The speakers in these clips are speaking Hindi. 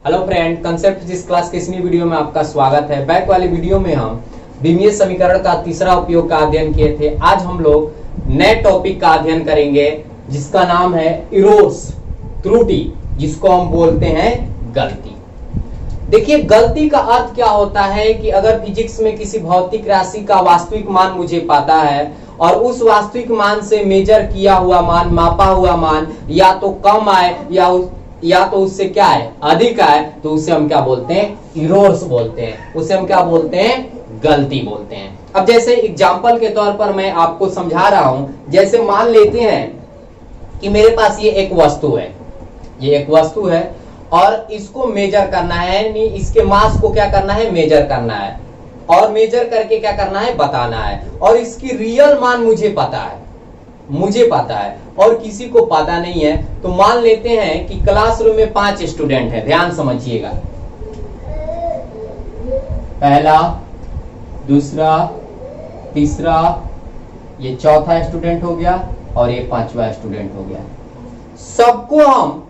Hello friend, concept physics class के इस नई वीडियो में आपका स्वागत है। बैक वाली वीडियो में हम विमीय समीकरण का तीसरा उपयोग का अध्ययन किए थे। आज हम लोग नए टॉपिक का अध्ययन करेंगे जिसका नाम है इरोर्स, त्रुटि, जिसको हम बोलते हैं गलती। देखिए, गलती का अर्थ क्या होता है कि अगर फिजिक्स में किसी भौतिक राशि का वास्तविक मान मुझे पता है और उस वास्तविक मान से मेजर किया हुआ मान, मापा हुआ मान या तो कम आए या तो उससे क्या है, अधिक आए, तो उसे हम क्या बोलते हैं, इरोर्स बोलते हैं। उसे हम क्या बोलते हैं, गलती बोलते हैं। अब जैसे एग्जांपल के तौर पर मैं आपको समझा रहा हूं, जैसे मान लेते हैं कि मेरे पास ये एक वस्तु है, ये एक वस्तु है और इसको मेजर करना है, यानी इसके मास को क्या करना है, मेजर करना है और मेजर करके क्या करना है, बताना है। और इसकी रियल मान मुझे पता है और किसी को पता नहीं है। तो मान लेते हैं कि क्लासरूम में 5 स्टूडेंट हैं, ध्यान समझिएगा। पहला, दूसरा, तीसरा, ये चौथा स्टूडेंट हो गया और ये 5वां स्टूडेंट हो गया। सबको हम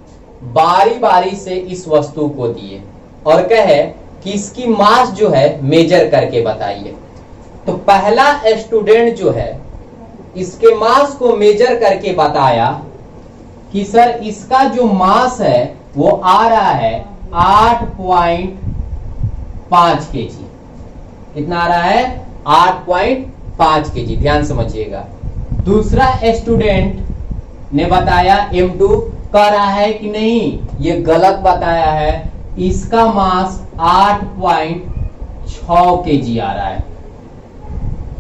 बारी बारी से इस वस्तु को दिए और कहे कि इसकी मास जो है मेजर करके बताइए। तो पहला स्टूडेंट जो है इसके मास को मेजर करके बताया कि सर इसका जो मास है वो आ रहा है 8.5 केजी। कितना आ रहा है, 8.5 केजी। ध्यान समझिएगा। दूसरा स्टूडेंट ने बताया M2 कह रहा है कि नहीं, ये गलत बताया है, इसका मास 8.6 केजी आ रहा है।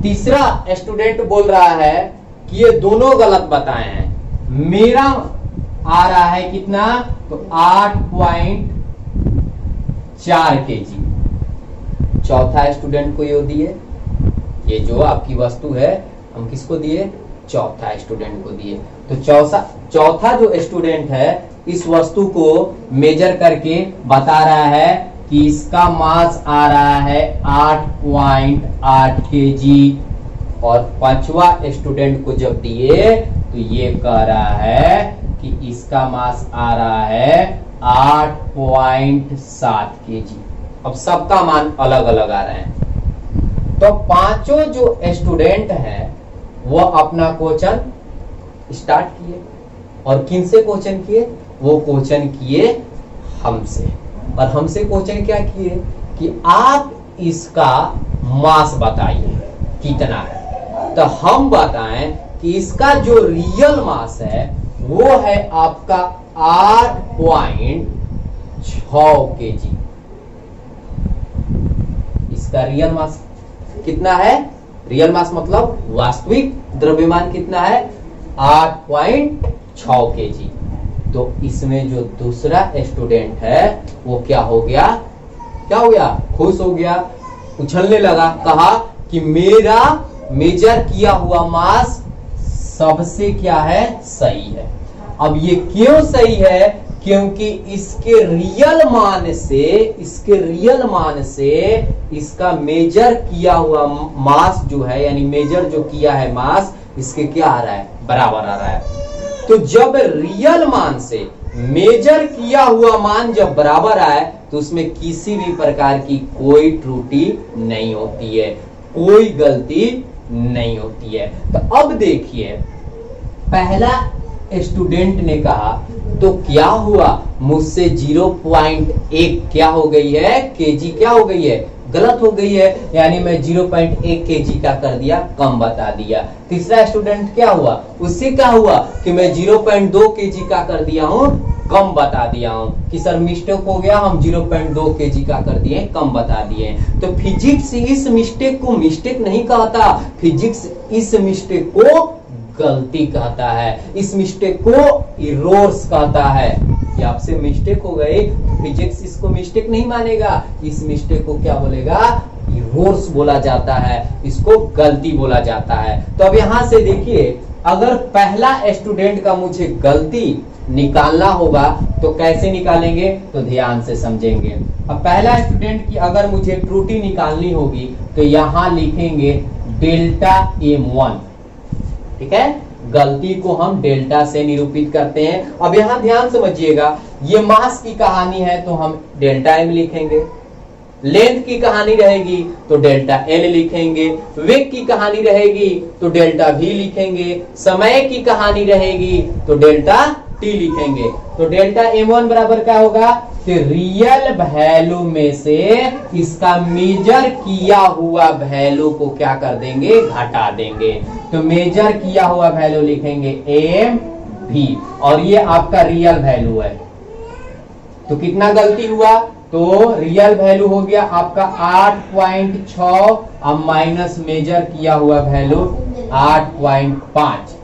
तीसरा स्टूडेंट बोल रहा है कि ये दोनों गलत बताए हैं, मेरा आ रहा है कितना, तो 8.4 केजी। चौथा स्टूडेंट को ये दिए, ये जो आपकी वस्तु है हम किसको दिए, चौथा स्टूडेंट को दिए। तो चौथा जो स्टूडेंट है इस वस्तु को मेजर करके बता रहा है कि इसका मास आ रहा है 8.8 केजी और 5वां स्टूडेंट को जब दिए तो ये कह रहा है कि इसका मास आ रहा है 8.7 केजी। अब सबका मान अलग अलग आ रहे हैं। तो पांचों जो स्टूडेंट हैं वो अपना क्वेश्चन स्टार्ट किए और किन से क्वेश्चन किए, वो क्वेश्चन किए हमसे। और हमसे क्वेश्चन क्या किए कि आप इसका मास बताइए कितना है। तो हम बताएं कि इसका जो रियल मास है वो है आपका 8.6 केजी। इसका रियल मास कितना है, रियल मास मतलब वास्तविक द्रव्यमान कितना है, 8.6 केजी। तो इसमें जो दूसरा स्टूडेंट है वो क्या हो गया, खुश हो गया, उछलने लगा, कहा कि मेरा मेजर किया हुआ मास सबसे क्या है, सही है। अब ये क्यों सही है, क्योंकि इसके रियल मान से इसका मेजर किया हुआ मास जो है, यानी मेजर जो किया है मास, इसके क्या आ रहा है, बराबर आ रहा है। तो जब रियल मान से मेजर किया हुआ मान जब बराबर आए तो उसमें किसी भी प्रकार की कोई त्रुटि नहीं होती है, कोई गलती नहीं होती है। तो अब देखिए, पहला स्टूडेंट ने कहा तो क्या हुआ, मुझसे 0.1 क्या हो गई है, केजी क्या हो गई है, गलत हो गई है, यानी मैं 0.1 केजी का कर दिया, कम बता दिया। तीसरा स्टूडेंट क्या हुआ, उससे क्या हुआ कि मैं 0.2 केजी का कर दिया हूं, कम बता दिया हूं कि सर मिस्टेक हो गया, हम 0.2 केजी का कर दिए, कम बता दिए। तो फिजिक्स इस मिस्टेक को मिस्टेक नहीं कहता, फिजिक्स इस मिस्टेक को गलती कहता है, इस मिस्टेक को इरोर्स कहता है। कि आपसे मिस्टेक हो गई, फिजिक्स इसको मिस्टेक नहीं मानेगा, इस मिस्टेक को क्या बोलेगा, इरोर्स बोला जाता है, इसको गलती बोला जाता है। तो अब यहां से देखिए, अगर पहला स्टूडेंट का मुझे गलती निकालना होगा तो कैसे निकालेंगे, तो ध्यान से समझेंगे। अब पहला स्टूडेंट की अगर मुझे त्रुटि निकालनी होगी तो यहां लिखेंगे डेल्टा M1, ठीक है, गलती को हम डेल्टा से निरूपित करते हैं। अब यहां ध्यान समझिएगा, ये मास की कहानी है तो हम डेल्टा एम लिखेंगे, लेंथ की कहानी रहेगी तो डेल्टा एल लिखेंगे, वेग की कहानी रहेगी तो डेल्टा वी लिखेंगे, समय की कहानी रहेगी तो डेल्टा टी लिखेंगे। तो डेल्टा m1 बराबर क्या होगा कि रियल वैल्यू में से इसका मेजर किया हुआ वैल्यू को क्या कर देंगे, घटा देंगे। तो मेजर किया हुआ वैल्यू लिखेंगे एम भी, और ये आपका रियल वैल्यू है। तो कितना गलती हुआ, तो रियल वैल्यू हो गया आपका 8.6 अब माइनस मेजर किया हुआ वैल्यू 8.5,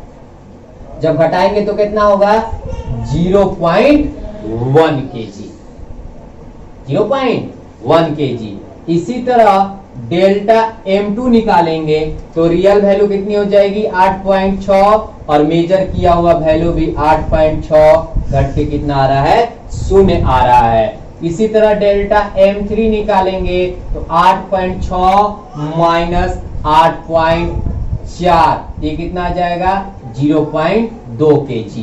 जब घटाएंगे तो कितना होगा 0.1 kg, 0.1 kg। इसी तरह डेल्टा m2 निकालेंगे तो रियल वैल्यू कितनी हो जाएगी 8.6 और मेजर किया हुआ वैल्यू भी 8.6 घट के कितना आ रहा है, 0 आ रहा है। इसी तरह डेल्टा m3 निकालेंगे तो 8.6 माइनस 8.4 ये कितना आ जाएगा 0.2 kg।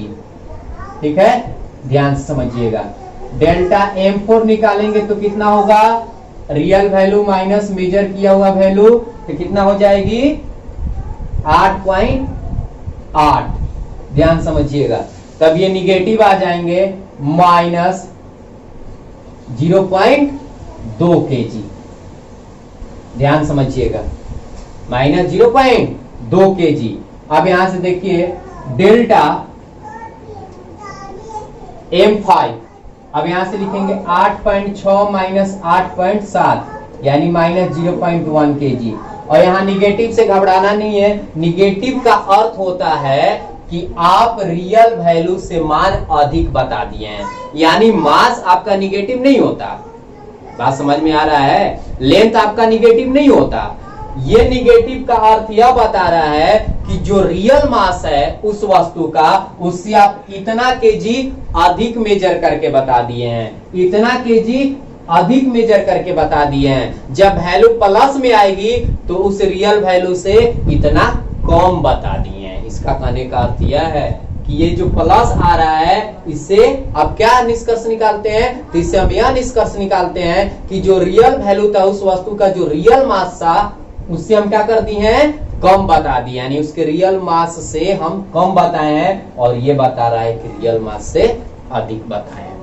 ठीक है, ध्यान से समझिएगा। डेल्टा m4 निकालेंगे तो कितना होगा, रियल वैल्यू माइनस मेजर किया हुआ वैल्यू तो कितना हो जाएगी 8.8। ध्यान समझिएगा, तब ये निगेटिव आ जाएंगे माइनस 0.2 kg। ध्यान समझिएगा, माइनस 0.2 kg। अब यहां से देखिए डेल्टा m5, अब यहां से लिखेंगे 8.6 माइनस 8.7 यानी माइनस 0.1 kg। और यहां निगेटिव से घबराना नहीं है, निगेटिव का अर्थ होता है कि आप रियल वैल्यू से मान अधिक बता दिए हैं, यानी मास आपका निगेटिव नहीं होता। बात समझ में आ रहा है, लेंथ आपका निगेटिव नहीं होता। ये निगेटिव का अर्थ यह बता रहा है कि जो रियल मास है उस वस्तु का, उससे आप इतना केजी अधिक मेजर करके बता दिए हैं, इतना केजी अधिक मेजर करके बता दिए हैं। जब वैल्यू प्लस में आएगी तो उस रियल वैल्यू से इतना कम बता दिए हैं। इसका कहने का अर्थ यह है कि ये जो प्लस आ रहा है इससे आप क्या निष्कर्ष निकालते हैं, तो इससे हम यह निष्कर्ष निकालते हैं कि जो रियल वैल्यू था उस वस्तु का, जो रियल मास था, उससे हम क्या कर दिए हैं, कम बता दिए, यानी उसके रियल मास से हम कम बताए हैं। और ये बता रहा है कि रियल मास से अधिक बताए हैं।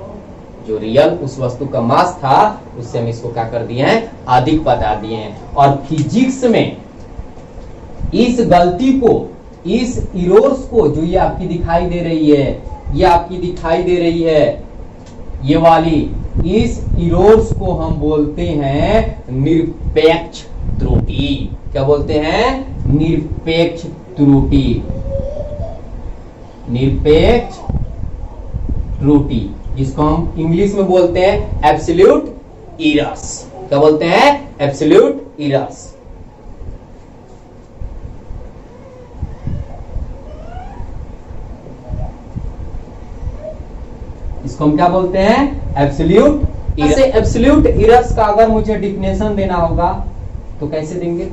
जो रियल उस वस्तु का मास था उससे हम इसको क्या कर दिए हैं, अधिक बता दिए हैं। और फिजिक्स में इस गलती को, इस इरोर्स को, जो ये आपकी दिखाई दे रही है, ये आपकी दिखाई दे रही है ये वाली, इस इरोर्स को हम बोलते हैं निरपेक्ष त्रुटि। क्या बोलते हैं, निरपेक्ष त्रुटि, निरपेक्ष त्रुटि, जिसको हम इंग्लिश में बोलते हैं एब्सोल्यूट एरर्स। क्या बोलते हैं, एब्सोल्यूट एरर्स। इसको हम क्या बोलते हैं, एब्सोल्यूट एरर्स। एब्सोल्यूट एरर्स का अगर मुझे डिफिनेशन देना होगा तो कैसे देंगे,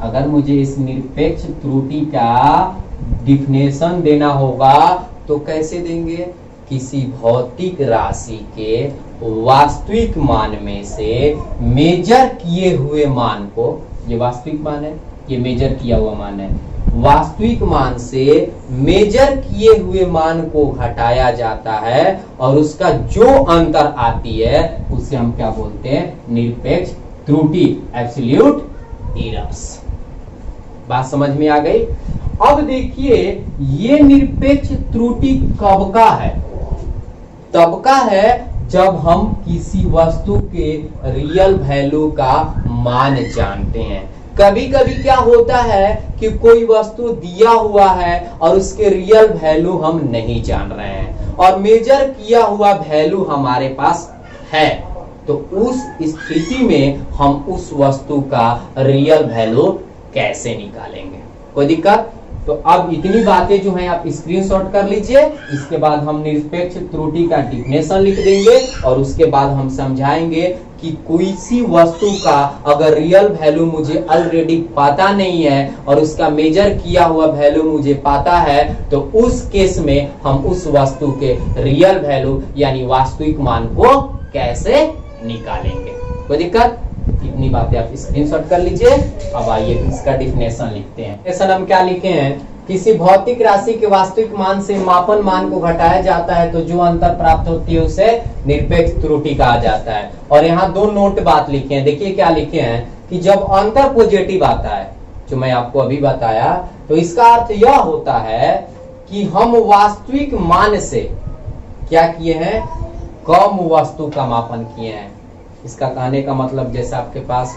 अगर मुझे इस निरपेक्ष त्रुटि का डिफिनेशन देना होगा तो कैसे देंगे, किसी भौतिक राशि के वास्तविक मान में से मेजर किए हुए मान को, ये वास्तविक मान है, ये मेजर किया हुआ मान है, वास्तविक मान से मेजर किए हुए मान को घटाया जाता है और उसका जो अंतर आती है उसे हम क्या बोलते हैं, निरपेक्ष त्रुटि, एब्सोल्यूट एरर्स। बात समझ में आ गई। अब देखिए ये निरपेक्ष त्रुटि कब का है, तब का है जब हम किसी वस्तु के रियल वैल्यू का मान जानते हैं। कभी कभी क्या होता है कि कोई वस्तु दिया हुआ है और उसके रियल वैल्यू हम नहीं जान रहे हैं और मेजर किया हुआ वैल्यू हमारे पास है, तो उस स्थिति में हम उस वस्तु का रियल वैल्यू कैसे निकालेंगे। कोई दिक्कत, तो अब इतनी बातें जो हैं आप स्क्रीनशॉट कर लीजिए। इसके बाद हम निरपेक्ष त्रुटि का डिफिनेशन लिख देंगे और उसके बाद हम समझाएंगे कि कोई सी वस्तु का अगर रियल वैल्यू मुझे ऑलरेडी पता नहीं है और उसका मेजर किया हुआ वैल्यू मुझे पता है, तो उस केस में हम उस वस्तु के रियल वैल्यू यानी वास्तविक मान को कैसे निकालेंगे। कोई दिक्कत? इतनी बातें आप स्क्रीनशॉट कर लीजिए। अब आइए इसका डिफिनेशन लिखते हैं। डिफिनेशन हम क्या लिखे हैं? किसी भौतिक राशि के वास्तविक मान से मापन मान को घटाया जाता है तो जो अंतर प्राप्त होती है उसे निरपेक्ष त्रुटि कहा जाता है। और यहाँ दो नोट बात लिखे हैं। देखिए क्या लिखे हैं कि जब अंतर पॉजिटिव आता है, जो मैं आपको अभी बताया, तो इसका अर्थ यह होता है कि हम वास्तविक मान से क्या किए हैं? कम वस्तु का मापन किए हैं। इसका कहने का मतलब जैसे आपके पास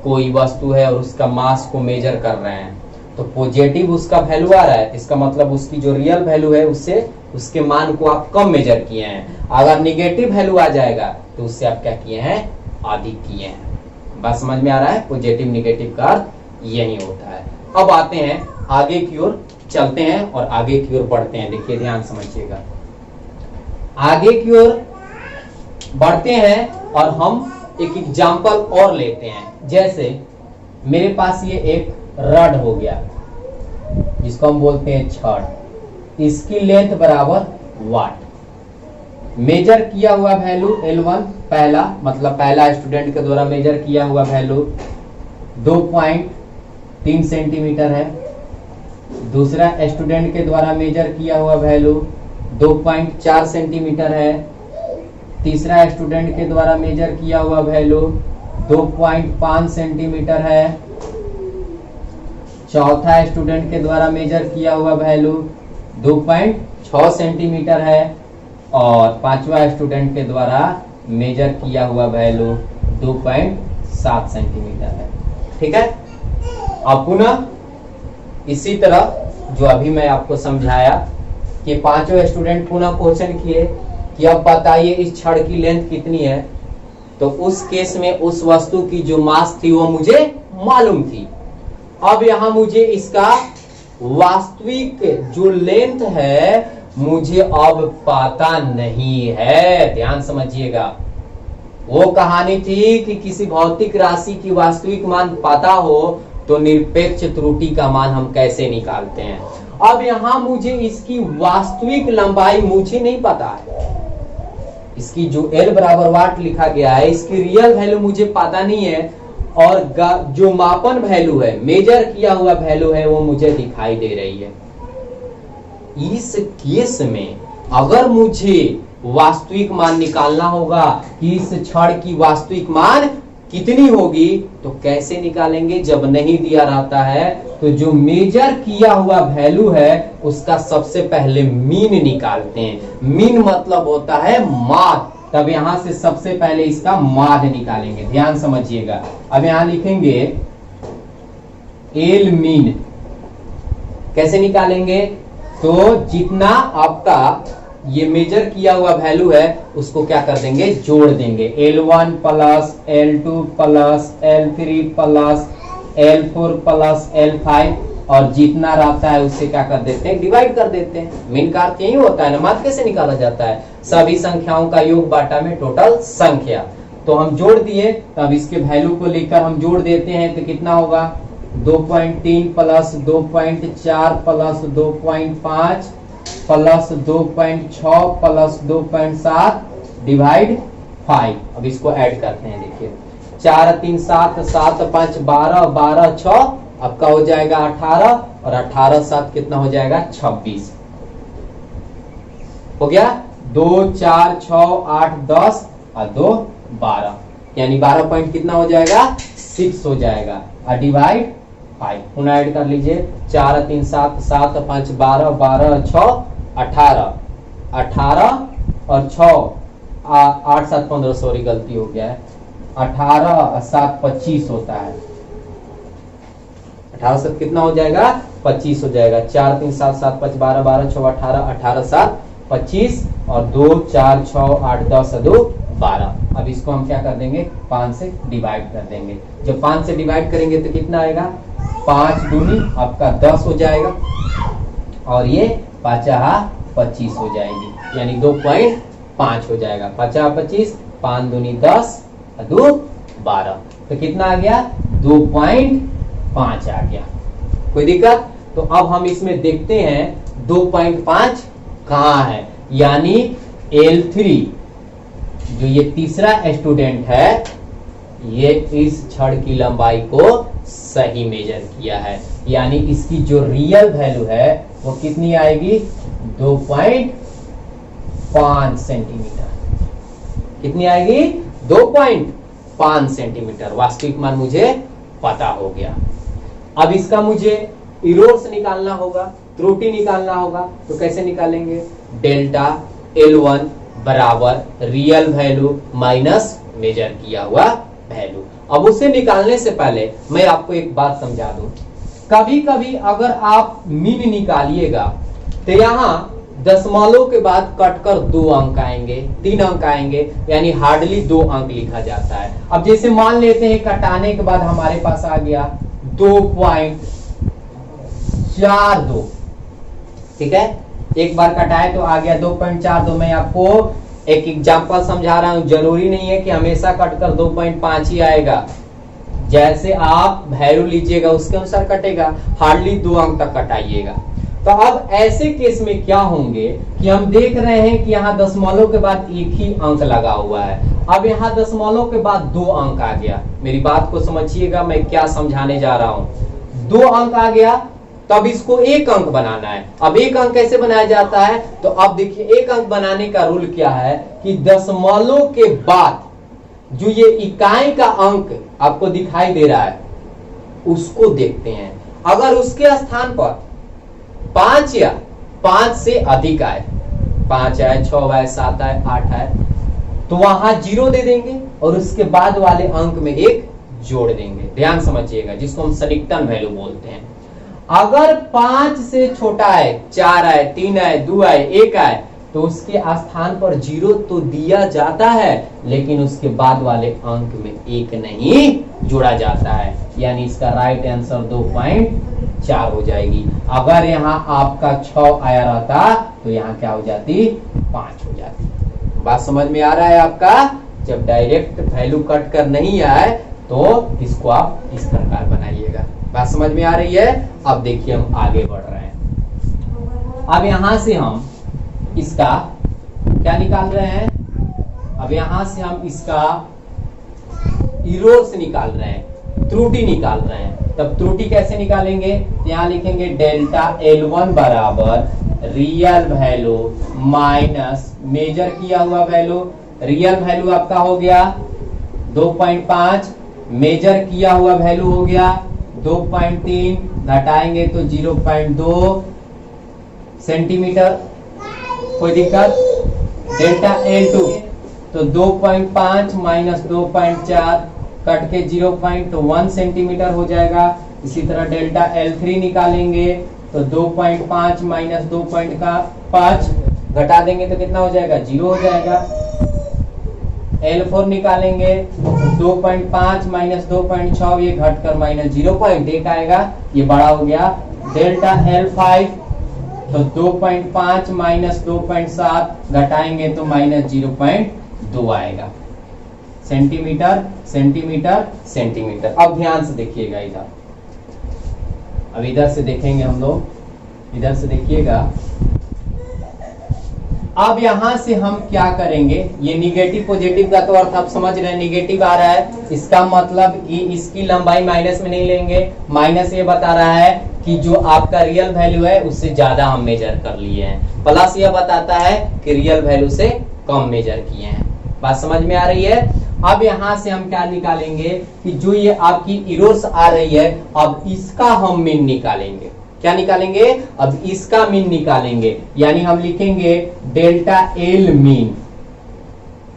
कोई वस्तु है और उसका मास को मेजर कर रहे हैं, तो पॉजिटिव उसका वैल्यू आ रहा है, इसका मतलब उसकी जो रियल वैल्यू है उससे उसके मान को आप कम मेजर किए हैं। अगर निगेटिव वैल्यू आ जाएगा तो उससे आप क्या किए हैं? अधिक किए हैं। बस समझ में आ रहा है? पॉजिटिव निगेटिव का अर्थ यही होता है। अब आते हैं आगे की ओर, चलते हैं और आगे की ओर बढ़ते हैं। देखिए ध्यान समझिएगा, आगे की ओर बढ़ते हैं और हम एक एग्जाम्पल और लेते हैं। जैसे मेरे पास ये एक रड हो गया जिसको हम बोलते हैं छड़, इसकी लेंथ बराबर वाट। मेजर किया हुआ वैल्यू L1 पहला, मतलब पहला स्टूडेंट के द्वारा मेजर किया हुआ वैल्यू 2.3 सेंटीमीटर है। दूसरा स्टूडेंट के द्वारा मेजर किया हुआ वैल्यू 2.4 सेंटीमीटर है। तीसरा स्टूडेंट के द्वारा मेजर किया हुआ वैल्यू 2.5 सेंटीमीटर है। चौथा स्टूडेंट के द्वारा मेजर किया हुआ वैल्यू 2.6 सेंटीमीटर है और पांचवा स्टूडेंट के द्वारा मेजर किया हुआ वैल्यू 2.7 सेंटीमीटर है। ठीक है। अब पुनः इसी तरह जो अभी मैं आपको समझाया कि पांचों स्टूडेंट पुनः क्वेश्चन किए कि अब बताइए इस छड़ की लेंथ कितनी है, तो उस केस में उस वस्तु की जो मास थी वो मुझे मालूम थी। अब यहां मुझे इसका वास्तविक जो लेंथ है मुझे अब पता नहीं है। ध्यान समझिएगा, वो कहानी थी कि किसी भौतिक राशि की वास्तविक मान पता हो तो निरपेक्ष त्रुटि का मान हम कैसे निकालते हैं। अब यहां मुझे इसकी वास्तविक लंबाई मुझे नहीं पता है, इसकी जो L बराबर वाट लिखा गया है इसकी रियल वैल्यू मुझे पता नहीं है, और जो मापन वैल्यू है, मेजर किया हुआ वैल्यू है, वो मुझे दिखाई दे रही है। इस केस में अगर मुझे वास्तविक मान निकालना होगा कि इस छड़ की वास्तविक मान कितनी होगी, तो कैसे निकालेंगे? जब नहीं दिया रहता है तो जो मेजर किया हुआ वैल्यू है उसका सबसे पहले मीन निकालते हैं। मीन मतलब होता है माद, तब यहां से सबसे पहले इसका माद निकालेंगे। ध्यान समझिएगा, अब यहां लिखेंगे एल मीन। कैसे निकालेंगे? तो जितना आपका ये मेजर किया हुआ वैल्यू है उसको क्या कर देंगे? जोड़ देंगे। L1 plus L2 plus L3 plus L4 plus L5, और जितना रहता है उससे क्या कर देते हैं? डिवाइड कर देते हैं। मीन का अर्थ यही होता है ना। माध्य कैसे निकाला जाता है? सभी संख्याओं का योग बाटा में टोटल संख्या। तो हम जोड़ दिए, तब इसके वैल्यू को लेकर हम जोड़ देते हैं तो कितना होगा? 2.3 plus 2.4 plus 2.5 plus 2.6 plus 2.7 divide 5। अब इसको ऐड करते हैं। देखिए 4 3 7 7 5 12 12 6 आपका हो जाएगा 18, और 18 7 कितना हो जाएगा? 26 हो गया। 2 4 6 8 10 और 2 12, यानी 12 पॉइंट कितना हो जाएगा? 6 हो जाएगा। और डिवाइड 5 पुनः ऐड कर लीजिए। 4 3 7 7 5 12 12 6 18 18 और 6 8 7 15, सॉरी गलती हो गया है। 18 और 7 25 होता है। 18 7 कितना हो जाएगा? 25 हो जाएगा। 4 3 7 7 5 12 12 6 18 18 7 25 और 2 4 6 8 10 2 12। अब इसको हम क्या कर देंगे, 5 से डिवाइड कर देंगे। जब 5 से डिवाइड करेंगे तो कितना आएगा, 5 दूनी आपका 10 हो जाएगा और ये 5 25 हो जाएगी, यानी 2.5 हो जाएगा। 5 25, 5 दूनी 10, 2 12, तो कितना आ गया, 2.5 आ गया। कोई दिक्कत? तो अब हम इसमें देखते हैं 2.5 कहाँ है, यानी L3 जो ये तीसरा स्टूडेंट है, ये इस छड़ की लंबाई को सही मेजर किया है, यानी इसकी जो रियल वैल्यू है वो कितनी आएगी, 2.5 सेंटीमीटर। कितनी आएगी, 2.5 सेंटीमीटर। वास्तविक मान मुझे पता हो गया। अब इसका मुझे इरोर्स निकालना होगा, त्रुटि निकालना होगा, तो कैसे निकालेंगे, डेल्टा L1 बराबर रियल वैल्यू माइनस मेजर किया हुआ वैल्यू। अब उसे निकालने से पहले मैं आपको एक बात समझा दूं, कभी कभी अगर आप मीन निकालिएगा तो यहां दशमलव के बाद कटकर 2 अंक आएंगे, 3 अंक आएंगे, यानी हार्डली 2 अंक लिखा जाता है। अब जैसे मान लेते हैं कटाने के बाद हमारे पास आ गया 2.42, ठीक है, एक बार कटाए तो आ गया 2.42। मैं आपको एक एग्जांपल समझा रहा हूं, जरूरी नहीं है कि हमेशा कटकर 2.5 ही आएगा। जैसे आप वैल्यू लीजिएगा उसके अनुसार कटेगा, हार्डली 2 अंक तक कटाइएगा। तो अब ऐसे केस में क्या होंगे कि हम देख रहे हैं कि यहाँ दशमलव के बाद एक ही अंक लगा हुआ है। अब यहाँ दशमलव के बाद 2 अंक आ गया। मेरी बात को समझिएगा, मैं क्या समझाने जा रहा हूं। 2 अंक आ गया, तब इसको 1 अंक बनाना है। अब 1 अंक कैसे बनाया जाता है, तो अब देखिए 1 अंक बनाने का रूल क्या है कि दशमलव के बाद जो ये इकाई का अंक आपको दिखाई दे रहा है उसको देखते हैं। अगर उसके स्थान पर 5 या 5 से अधिक आए, 5 आए, 6 आए, 7 आए, 8 आए, तो वहां 0 दे देंगे और उसके बाद वाले अंक में 1 जोड़ देंगे। ध्यान समझिएगा, जिसको हम सन्निकटन वैल्यू बोलते हैं। अगर 5 से छोटा आए, 4 आए, 3 आए, 2 आए, 1 आए, तो उसके स्थान पर 0 तो दिया जाता है, लेकिन उसके बाद वाले अंक में 1 नहीं जोड़ा जाता है, यानी इसका राइट आंसर 2.4 हो जाएगी। अगर यहाँ आपका 6 आया रहता तो यहाँ क्या हो जाती, 5 हो जाती। बात समझ में आ रहा है आपका? जब डायरेक्ट वैल्यू कट कर नहीं आए तो इसको आप इस प्रकार बनाइएगा। बात समझ में आ रही है? अब देखिए हम आगे बढ़ रहे हैं। अब यहां से हम इसका क्या निकाल रहे हैं, अब यहां से हम इसका इरोर्स निकाल रहे हैं, त्रुटि निकाल रहे हैं। तब त्रुटि कैसे निकालेंगे, यहाँ लिखेंगे डेल्टा L1 बराबर रियल वैल्यू माइनस मेजर किया हुआ वैल्यू। रियल वैल्यू आपका हो गया 2.5, मेजर किया हुआ वैल्यू हो गया 2.3, घटाएंगे तो 0.2 सेंटीमीटर। कोई दिक्कत? डेल्टा L2 तो 2.5 माइनस 2.4 कट के 0.1 सेंटीमीटर हो जाएगा। इसी तरह डेल्टा L3 निकालेंगे तो 2.5 माइनस 2.5 घटा देंगे तो कितना हो जाएगा, 0 हो जाएगा। L4 निकालेंगे 2.5 माइनस 2.6, ये घटकर माइनस 0.1 आएगा, ये बड़ा हो गया। डेल्टा L5 तो 2.5 माइनस 2.7 घटाएंगे तो माइनस 0.2 आएगा। Centimetre centimetre centimetre. अब ध्यान से देखिएगा इधर, अब इधर से देखेंगे हम लोग, इधर से देखिएगा। अब यहां से हम क्या करेंगे, ये निगेटिव पॉजिटिव का तो अर्थ आप समझ रहे हैं, निगेटिव आ रहा है, इसका मतलब कि इसकी लंबाई माइनस में नहीं लेंगे। माइनस ये बता रहा है कि जो आपका रियल वैल्यू है उससे ज्यादा हम मेजर कर लिए हैं। प्लस ये बताता है कि रियल वैल्यू से कम मेजर किए हैं। बात समझ में आ रही है? अब यहां से हम क्या निकालेंगे कि जो ये आपकी इरोर्स आ रही है, अब इसका हम मीन निकालेंगे। क्या निकालेंगे? अब इसका मीन निकालेंगे, यानी हम लिखेंगे डेल्टा L मीन।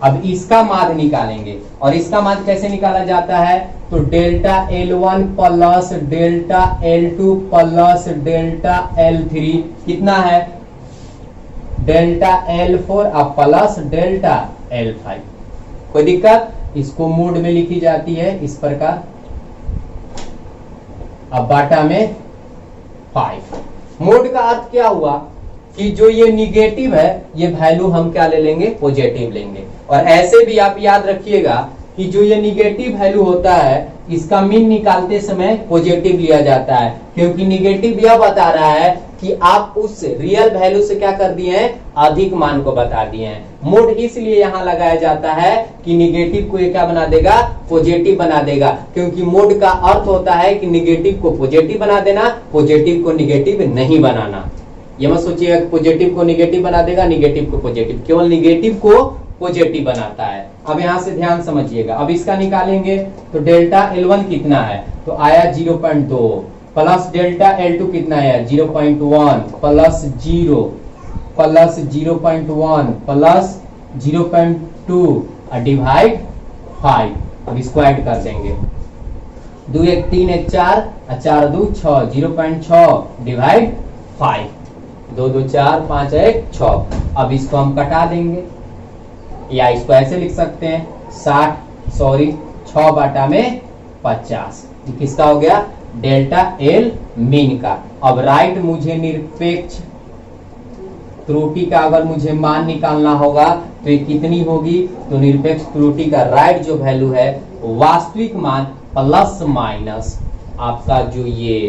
अब इसका माध्य निकालेंगे, और इसका माध्य कैसे निकाला जाता है, तो delta L1 plus delta L2 plus delta L3 कितना है, डेल्टा L4 अब प्लस डेल्टा L5। कोई दिक्कत? इसको मोड में लिखी जाती है इस प्रकार, अब बाटा में 5। मोड का अर्थ क्या हुआ कि जो ये निगेटिव है ये वैल्यू हम क्या ले लेंगे? पॉजिटिव लेंगे। और ऐसे भी आप याद रखिएगा कि जो ये निगेटिव वैल्यू होता है इसका मीन निकालते समय पॉजिटिव लिया जाता है, क्योंकि निगेटिव यह बता रहा है कि आप उस रियल वैल्यू से क्या कर दिए हैं? अधिक मान को बता दिए हैं। मोड इसलिए यहां लगाया जाता है कि निगेटिव को ये क्या बना देगा? पॉजिटिव बना देगा, क्योंकि मोड का अर्थ होता है कि निगेटिव को पॉजिटिव बना देना, पॉजिटिव को निगेटिव नहीं बनाना। ये मत सोचिएगा पॉजिटिव को निगेटिव बना देगा, निगेटिव को पॉजिटिव, केवल निगेटिव को पॉजिटिव बनाता है। अब यहां से ध्यान समझिएगा, अब इसका निकालेंगे तो डेल्टा L1 कितना है? तो आया 0.2 प्लस डेल्टा L2 कितना है? 0.1 प्लस 0 प्लस 0.1 प्लस 0.2 डिवाइड 5। अब इसको ऐड कर देंगे, 2 1 3 1 4 4 2 6 0.6 डिवाइड 5, 2 2 4 5 1 6। अब इसको हम कटा देंगे, या इसको ऐसे लिख सकते हैं 6 बाटा में 50। किसका हो गया? डेल्टा एल मीन का। अब राइट मुझे निरपेक्ष त्रुटि का अगर मुझे मान निकालना होगा तो ये कितनी होगी? तो निरपेक्ष त्रुटि का राइट जो वैल्यू है वास्तविक मान प्लस माइनस आपका जो ये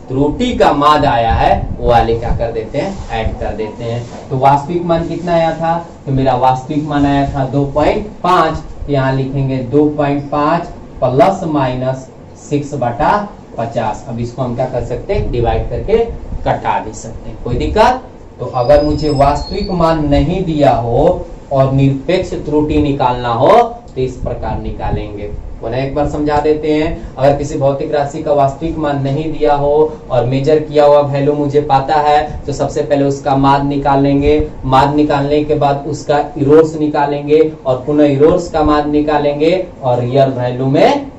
त्रुटि का मान आया है वो वाले क्या कर देते हैं? ऐड कर देते हैं। तो वास्तविक मान कितना आया था? तो मेरा वास्तविक मान आया था 2.5। यहाँ लिखेंगे 2.5 प्लस माइनस 6/50। अब इसको हम क्या कर सकते हैं? डिवाइड करके कटा भी सकते हैं। कोई दिक्कत? तो अगर मुझे वास्तविक मान नहीं दिया हो और निरपेक्ष त्रुटि निकालना हो तो इस प्रकार निकालेंगे। उन्हें एक बार समझा देते हैं, अगर किसी भौतिक राशि का वास्तविक मान नहीं दिया हो और मेजर किया हुआ वैल्यू मुझे पता है तो सबसे पहले उसका मान निकालेंगे, मान निकालने के बाद उसका इरोर्स निकालेंगे और पुनः इरोर्स का मान निकालेंगे और रियल वैल्यू में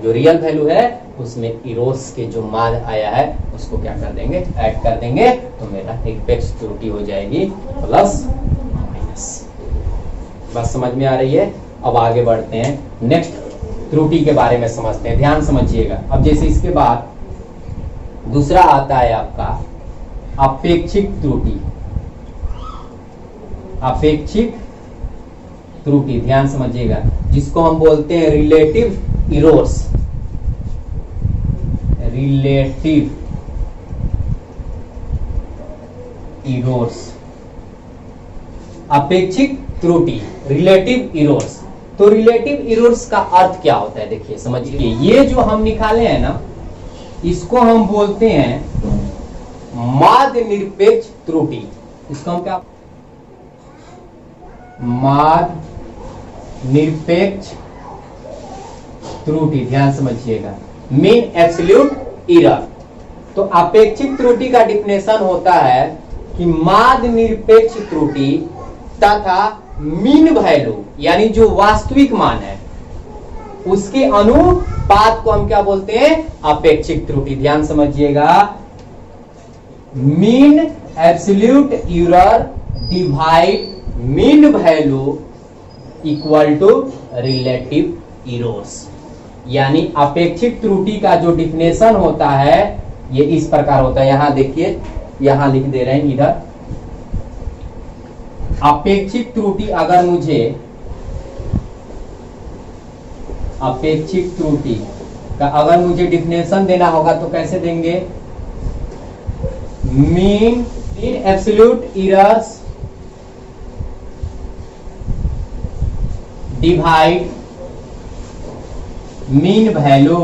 जो रियल वैल्यू है उसमें इरोर्स के जो मान आया है उसको क्या कर देंगे? ऐड कर देंगे, तो मेरा निरपेक्ष त्रुटि हो जाएगी प्लस माइनस। बात समझ में आ रही है? अब आगे बढ़ते हैं, नेक्स्ट त्रुटि के बारे में समझते हैं। ध्यान समझिएगा। अब जैसे इसके बाद दूसरा आता है आपका अपेक्षिक त्रुटि। अपेक्षिक त्रुटि ध्यान समझिएगा, जिसको हम बोलते हैं रिलेटिव इरोर्स। रिलेटिव इरोर्स, अपेक्षिक त्रुटि, रिलेटिव इरोर्स। तो रिलेटिव इरोर्स का अर्थ क्या होता है? देखिए समझिए, ये जो हम निकाले हैं ना इसको हम बोलते हैं माध्य निरपेक्ष त्रुटि। इसको हम क्या? माध्य निरपेक्ष त्रुटि। ध्यान समझिएगा, मीन एब्सोल्यूट एरर। तो अपेक्षिक त्रुटि का डिफिनेशन होता है कि माध्य निरपेक्ष त्रुटि तथा मीन वैल्यू यानी जो वास्तविक मान है उसके अनुपात को हम क्या बोलते हैं? अपेक्षिक त्रुटि। ध्यान समझिएगा, mean absolute error divide mean value equal to relative errors. यानी अपेक्षिक त्रुटि का जो डिफिनेशन होता है ये इस प्रकार होता है। यहां देखिए, यहां लिख दे रहे हैं इधर, अपेक्षिक त्रुटि अगर मुझे अपेक्षिक त्रुटि का अगर मुझे डिफिनेशन देना होगा तो कैसे देंगे? Mean absolute errors divide mean value,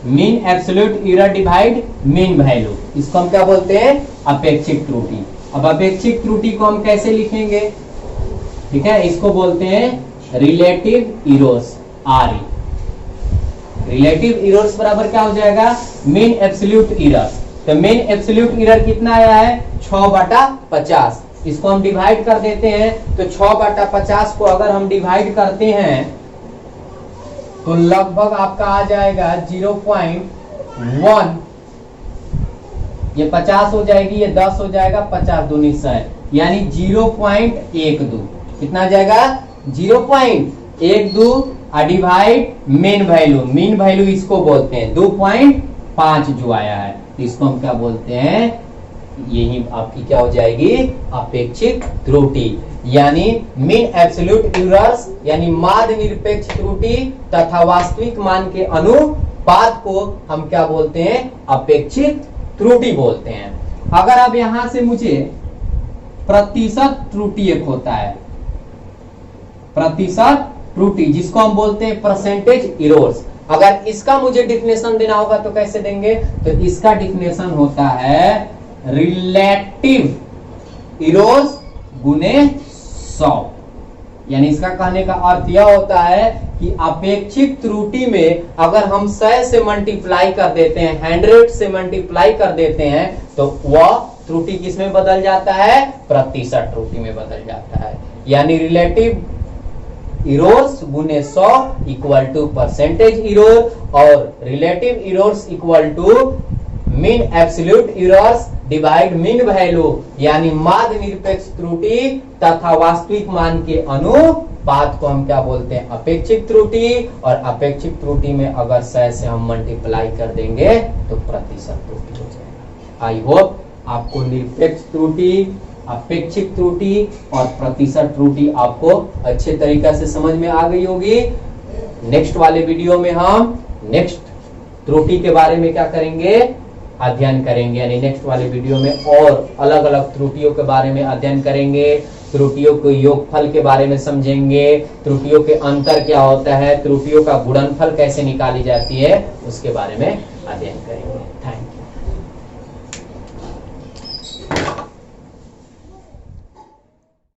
mean absolute error divide mean value. इसको हम क्या बोलते हैं? अपेक्षिक त्रुटि। अब अपेक्षिक त्रुटि को हम कैसे लिखेंगे? ठीक है, इसको बोलते हैं relative errors, RE। Relative errors बराबर क्या हो जाएगा? Mean absolute errors. तो मीन एब्सोल्यूट एरर कितना आया है? 6/50। इसको हम डिवाइड कर देते हैं तो 6/50 को अगर हम डिवाइड करते हैं तो लगभग आपका आ जाएगा 0.1। ये 50 हो जाएगी, ये 10 हो जाएगा, 50 दूनी 100, यानी 0.12। कितना आ जाएगा? 0.12 डिवाइड मीन वैल्यू इसको बोलते हैं 2.5 जो आया है, तो इसको हम क्या बोलते हैं? यही आपकी क्या हो जाएगी? अपेक्षित त्रुटि। यानी मीन एब्सोल्यूट एरर्स यानी माध्य निरपेक्ष त्रुटि तथा वास्तविक मान के अनुपात को हम क्या बोलते हैं? अपेक्षित त्रुटि बोलते हैं। अगर अब यहां से मुझे प्रतिशत त्रुटि एक होता है, प्रतिशत त्रुटि जिसको हम बोलते हैं परसेंटेज एरर्स, अगर इसका मुझे डिफिनेशन देना होगा तो कैसे देंगे? तो इसका डिफिनेशन होता है रिलेटिव एरर्स गुने 100। यानी इसका कहने का अर्थ यह होता है कि अपेक्षित त्रुटि में अगर हम 100 से मल्टीप्लाई कर देते हैं, 100 से मल्टीप्लाई कर देते हैं, तो वह त्रुटि किस में बदल जाता है? प्रतिशत त्रुटि में बदल जाता है। यानी रिलेटिव एरर्स गुने 100 इक्वल टू परसेंटेज एरर, और relative errors equal to mean absolute errors divide mean value, यानी माध्य निरपेक्ष त्रुटि तथा वास्तविक मान के अनुपात को हम क्या बोलते हैं? अपेक्षित त्रुटि। और अपेक्षित त्रुटि में अगर 100 से हम मल्टीप्लाई कर देंगे तो प्रतिशत त्रुटि हो जाएगा। आई होप आपको निरपेक्ष त्रुटि, अपेक्षित त्रुटि और प्रतिशत त्रुटि आपको अच्छे तरीके से समझ में आ गई होगी। नेक्स्ट वाले वीडियो में हम नेक्स्ट त्रुटि के बारे में क्या करेंगे? अध्ययन करेंगे। यानी नेक्स्ट वाले वीडियो में और अलग अलग त्रुटियों के बारे में अध्ययन करेंगे, त्रुटियों के योगफल के बारे में समझेंगे, त्रुटियों के अंतर क्या होता है, त्रुटियों का गुणनफल कैसे निकाली जाती है, उसके बारे में अध्ययन करेंगे। Thank you.